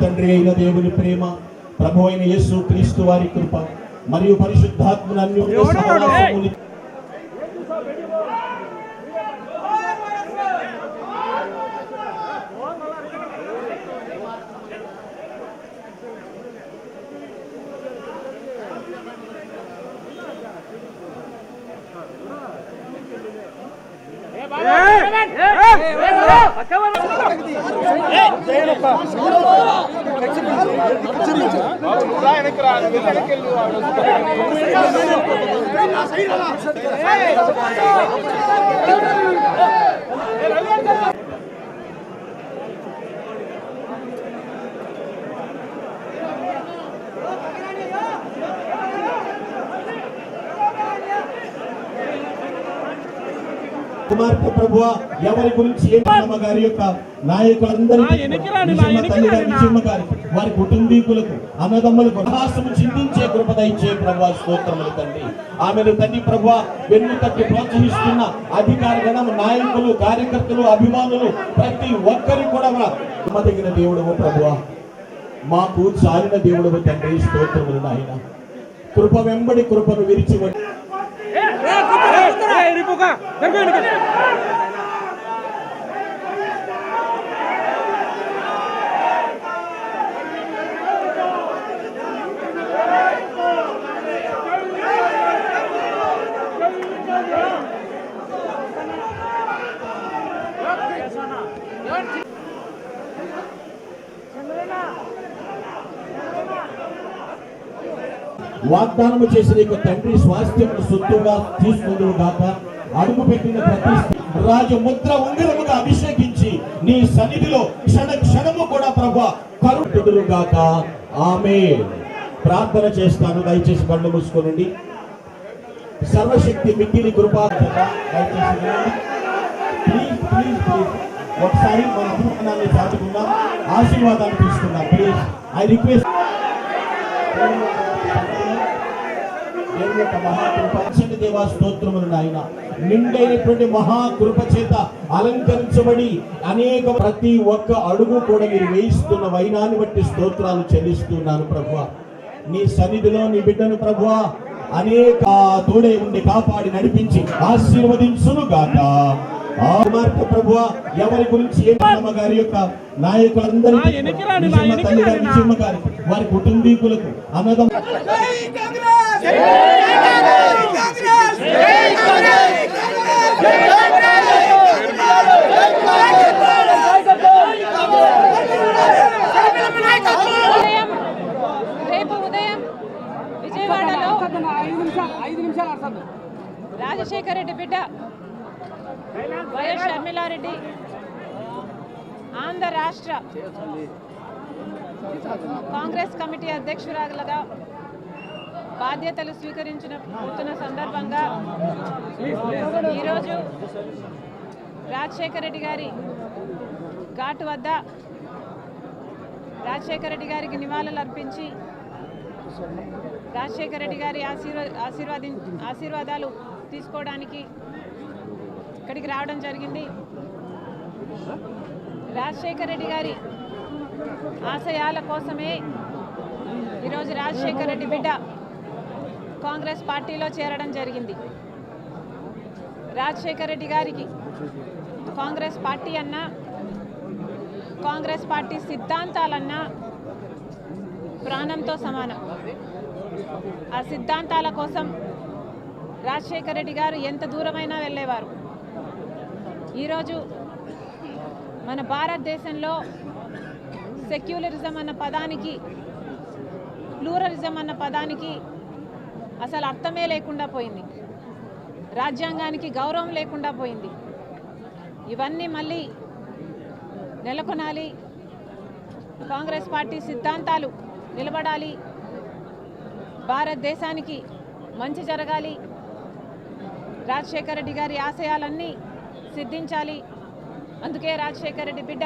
తండ్రి అయిన దేవుని ప్రేమ, ప్రభు అయిన యేసు క్రీస్తు వారి కృప మరియు పరిశుద్ధాత్మ అన్యోన్య సహవాసములు కుమార్తె ప్రభువా, ఎవరి గురించి గారి యొక్క నాయకులందరికీ వారి కుటుంబీకులకు అన్నదమ్ములకు సాహసము చింతించే కృప దయచే ప్రభువా, స్తోత్రములు తండ్రి. ఆమెను తండ్రి ప్రభువా వెన్ను తట్టి ప్రోత్సహిస్తున్న అధికార గణం, నాయకులు, కార్యకర్తలు, అభిమానులు ప్రతి ఒక్కరి కూడా నమ్మదగిన దేవుడవు ప్రభువా, మాకు చాలిన దేవుడవు తండ్రి. స్తోత్రములు నాయన. కృప వెంబడి కృపను విరిచి వాగ్దానము చేసిన తండ్రి స్వాస్థ్యమును సొత్తుగా తీసుకుందువు గాక. అడుగు పెట్టిన ప్రతి రాజముద్ర ఉంగరముగా అభిషేకించి నీ సన్నిధిలో క్షణ క్షణము కూడా ప్రభువా కరుణుడు గాక. ఆమేన్. ప్రార్థన చేస్తాను, దయచేసి కళ్ళు మూసుకోనండి. సర్వశక్తి మిక్కిలి కృప దయచేసి ప్లీజ్ ప్లీజ్ ప్లీజ్ ఒకసారి మన అభిమానాన్ని చాటుకుందాం, ఆశీర్వాదాన్ని తీసుకుందాం. Please I request. దేవా స్తోత్రములు నాయన. నిండైనటువంటి మహాకృప చేత అలంకరించబడి అనేక ప్రతి ఒక్క అడుగు కూడా మీరు వేయిస్తున్న వైనాన్ని బట్టి స్తోత్రాలు చెల్లిస్తున్నాను ప్రభువా. నీ సన్నిధిలో నీ బిడ్డను ప్రభువా అనేక తోడే ఉండి కాపాడి నడిపించి ఆశీర్వదించును గాక. కుమార్తె ప్రభువా, ఎవరి గురించి గారి యొక్క నాయకులందరికీ, తల్లి గారి నిజమ్మ గారి వారి కుటుంబీకులకు అన్నదం రేపు ఉదయం విజయవాడలో రాజశేఖర రెడ్డి బిడ్డ వైఎస్ షర్మిలారెడ్డి ఆంధ్ర రాష్ట్ర కాంగ్రెస్ కమిటీ అధ్యక్షురాలుగా బాధ్యతలు స్వీకరించిన సందర్భంగా ఈరోజు రాజశేఖర రెడ్డి గారి ఘాటు వద్ద రాజశేఖర రెడ్డి గారికి నివాళులు అర్పించి రాజశేఖర రెడ్డి గారి ఆశీర్వాదాలు తీసుకోవడానికి ఇక్కడికి రావడం జరిగింది. రాజశేఖర రెడ్డి గారి ఆశయాల కోసమే ఈరోజు రాజశేఖర రెడ్డి బిడ్డ కాంగ్రెస్ పార్టీలో చేరడం జరిగింది. రాజశేఖర రెడ్డి గారికి కాంగ్రెస్ పార్టీ అన్నా, కాంగ్రెస్ పార్టీ సిద్ధాంతాలన్నా ప్రాణంతో సమానం. ఆ సిద్ధాంతాల కోసం రాజశేఖర రెడ్డి గారు ఎంత దూరమైనా వెళ్ళేవారు. ఈరోజు మన భారతదేశంలో సెక్యులరిజం అన్న పదానికి, ప్లూరలిజం అన్న పదానికి అసలు అర్థమే లేకుండా పోయింది. రాజ్యాంగానికి గౌరవం లేకుండా పోయింది. ఇవన్నీ మళ్ళీ నెలకొనాలి. కాంగ్రెస్ పార్టీ సిద్ధాంతాలు నిలబడాలి. భారతదేశానికి మంచి జరగాలి. రాజశేఖర రెడ్డి గారి ఆశయాలన్నీ సిద్ధించాలి. అందుకే రాజశేఖర రెడ్డి బిడ్డ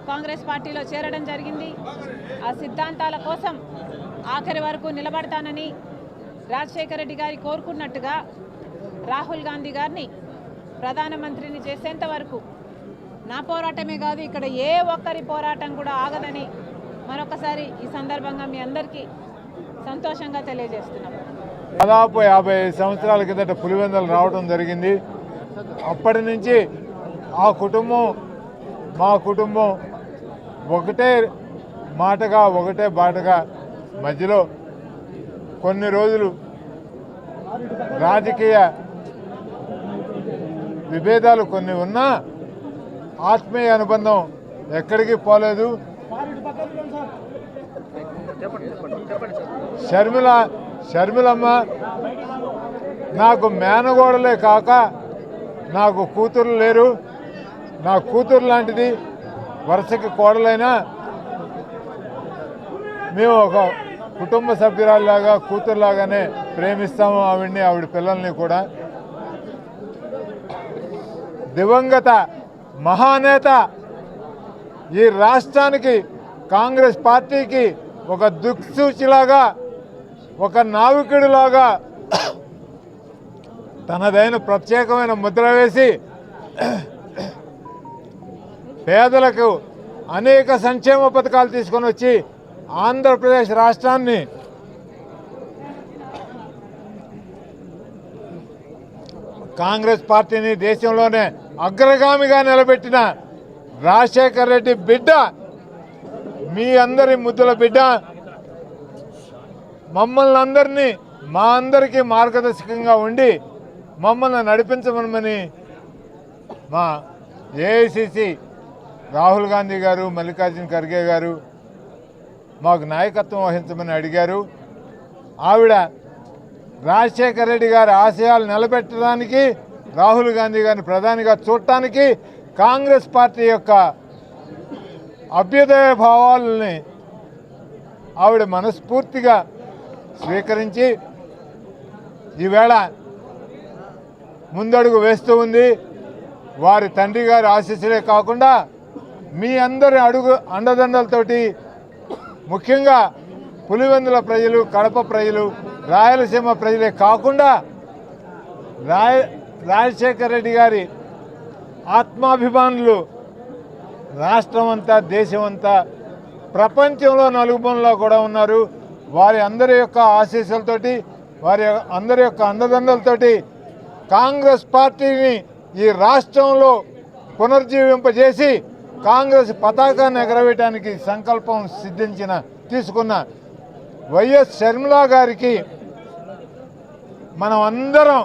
కాంగ్రెస్ పార్టీలో చేరడం జరిగింది. ఆ సిద్ధాంతాల కోసం ఆఖరి వరకు నిలబడతానని రాజశేఖర రెడ్డి గారి కోరుకున్నట్టుగా రాహుల్ గాంధీ గారిని ప్రధానమంత్రిని చేసేంత వరకు నా పోరాటమే కాదు, ఇక్కడ ఏ ఒక్కరి పోరాటం కూడా ఆగదని మరొకసారి ఈ సందర్భంగా మీ అందరికీ సంతోషంగా తెలియజేస్తున్నాం. దాదాపు 55 సంవత్సరాల కిందట పులివెందులు రావడం జరిగింది. అప్పటి నుంచి ఆ కుటుంబం మా కుటుంబం ఒకటే మాటగా ఒకటే బాటగా మధ్యలో కొన్ని రోజులు రాజకీయ విభేదాలు కొన్ని ఉన్నా ఆత్మీయ అనుబంధం ఎక్కడికి పోలేదు. షర్మిలమ్మ నాకు మేనగోడలే కాక నాకు కూతురు లేరు. నా కూతురు లాంటిది, వరుసకి కోడలైనా మేము ఒక కుటుంబ సభ్యురాల్లాగా కూతురులాగానే ప్రేమిస్తాము ఆవిడ్ని, ఆవిడ పిల్లల్ని కూడా. దివంగత మహానేత, ఈ రాష్ట్రానికి కాంగ్రెస్ పార్టీకి ఒక దిక్సూచిలాగా, ఒక నావికుడిలాగా తనదైన ప్రత్యేకమైన ముద్ర వేసి పేదలకు అనేక సంక్షేమ పథకాలు తీసుకొని వచ్చి ఆంధ్రప్రదేశ్ రాష్ట్రాన్ని కాంగ్రెస్ పార్టీని దేశంలోనే అగ్రగామిగా నిలబెట్టిన రాజశేఖర్ రెడ్డి బిడ్డ, మీ అందరి ముద్దుల బిడ్డ, మమ్మల్ని అందరినీ మా అందరికీ మార్గదర్శకంగా ఉండి మమ్మల్ని నడిపించమని మా ఏఐసిసి రాహుల్ గాంధీ గారు, మల్లికార్జున ఖర్గే గారు మాకు నాయకత్వం వహించమని అడిగారు. ఆవిడ రాజశేఖర రెడ్డి గారి ఆశయాలు నిలబెట్టడానికి, రాహుల్ గాంధీ గారిని ప్రధానిగా చూడటానికి కాంగ్రెస్ పార్టీ యొక్క అభ్యుదయ భావాలని ఆవిడ మనస్ఫూర్తిగా స్వీకరించి ఈవేళ ముందడుగు వేస్తూ ఉంది. వారి తండ్రి గారి ఆశీస్సులే కాకుండా మీ అందరి అండదండలతోటి, ముఖ్యంగా పులివెందుల ప్రజలు, కడప ప్రజలు, రాయలసీమ ప్రజలే కాకుండా రాజశేఖర రెడ్డి గారి ఆత్మాభిమానులు రాష్ట్రం అంతా, దేశం అంతా, ప్రపంచంలో నలుగుబంలో కూడా ఉన్నారు. వారి అందరి యొక్క ఆశీస్సులతోటి, వారి అందరి యొక్క అండదండలతోటి కాంగ్రెస్ పార్టీని ఈ రాష్ట్రంలో పునర్జీవింపజేసి కాంగ్రెస్ పతాకాన్ని ఎగరవేయడానికి సంకల్పం తీసుకున్న వైఎస్ షర్మిల గారికి మనం అందరం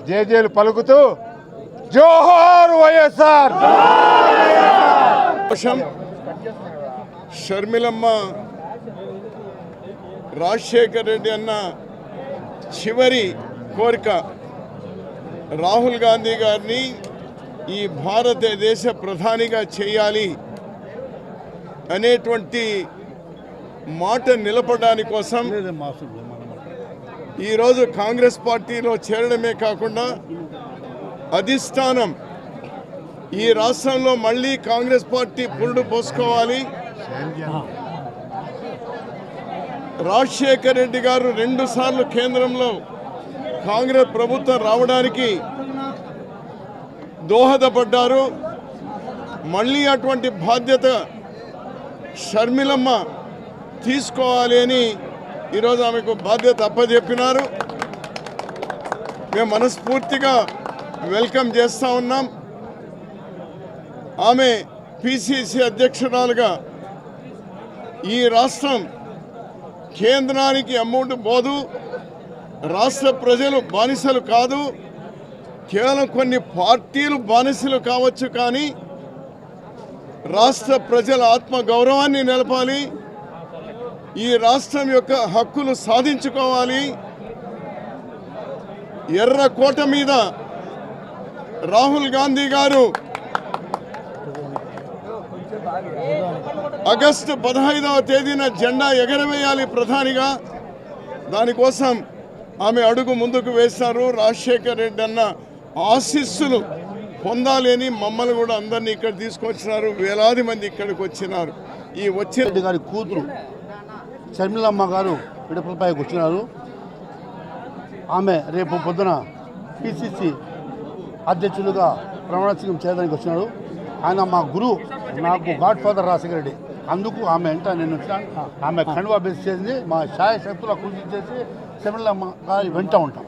జేజేలు పలుకుతూ జోహార్ వైఎస్ఆర్. షర్మిలమ్మ రాజశేఖర్ రెడ్డి అన్న చివరి కోరిక రాహుల్ గాంధీ గారిని ఈ భారతదేశ ప్రధానిగా చేయాలి అనేటువంటి మాట నిలపడానికి కోసం ఈరోజు కాంగ్రెస్ పార్టీలో చేరడమే కాకుండా అధిష్టానం ఈ రాష్ట్రంలో మళ్ళీ కాంగ్రెస్ పార్టీ పురుడు పోసుకోవాలి, రాజశేఖర్ రెడ్డి గారు 2 సార్లు కేంద్రంలో కాంగ్రెస్ ప్రభుత్వం రావడానికి దోహదపడ్డారు. మళ్ళీ అటువంటి బాధ్యత షర్మిలమ్మ తీసుకోవాలి అని ఈరోజు ఆమెకు బాధ్యత అప్పచెప్పినారు. మేము మనస్ఫూర్తిగా వెల్కమ్ చేస్తూ ఉన్నాం. ఆమె పిసిసి అధ్యక్షురాలుగా ఈ రాష్ట్రం కేంద్రానికి అమౌంట్ పోదు, రాష్ట్ర ప్రజలు బానిసలు కాదు, కేవలం కొన్ని పార్టీలు బానిసలు కావచ్చు, కానీ రాష్ట్ర ప్రజల ఆత్మగౌరవాన్ని నిలపాలి, ఈ రాష్ట్రం యొక్క హక్కులు సాధించుకోవాలి. ఎర్రకోట మీద రాహుల్ గాంధీ గారు ఆగస్టు 15వ తేదీన జెండా ఎగరవేయాలి ప్రధానిగా. దానికోసం ఆమె అడుగు ముందుకు వేశారు. రాజశేఖర్ రెడ్డి అన్న ఆశీస్సులు పొందాలి అని మమ్మల్ని కూడా అందరినీ ఇక్కడ తీసుకొచ్చినారు. వేలాది మంది ఇక్కడికి వచ్చినారు. ఈ వచ్చే రెడ్డి గారి కూతురు షర్మిలమ్మ గారు పిడపలపైకి వచ్చినారు. ఆమె రేపు పొద్దున పిసిసి అధ్యక్షులుగా ప్రమాణ స్వీకారం చేయడానికి వచ్చినారు. ఆయన మా గురువు, నాకు గాడ్ ఫాదర్ రాజశేఖర రెడ్డి. అందుకు ఆమె వెంట నేను వచ్చాను. ఆమె కండువా బేస్ చేసింది. మా శాయ శక్తుల కృషి చేసి శర్మిలమ్మ గారి వెంట ఉంటాం.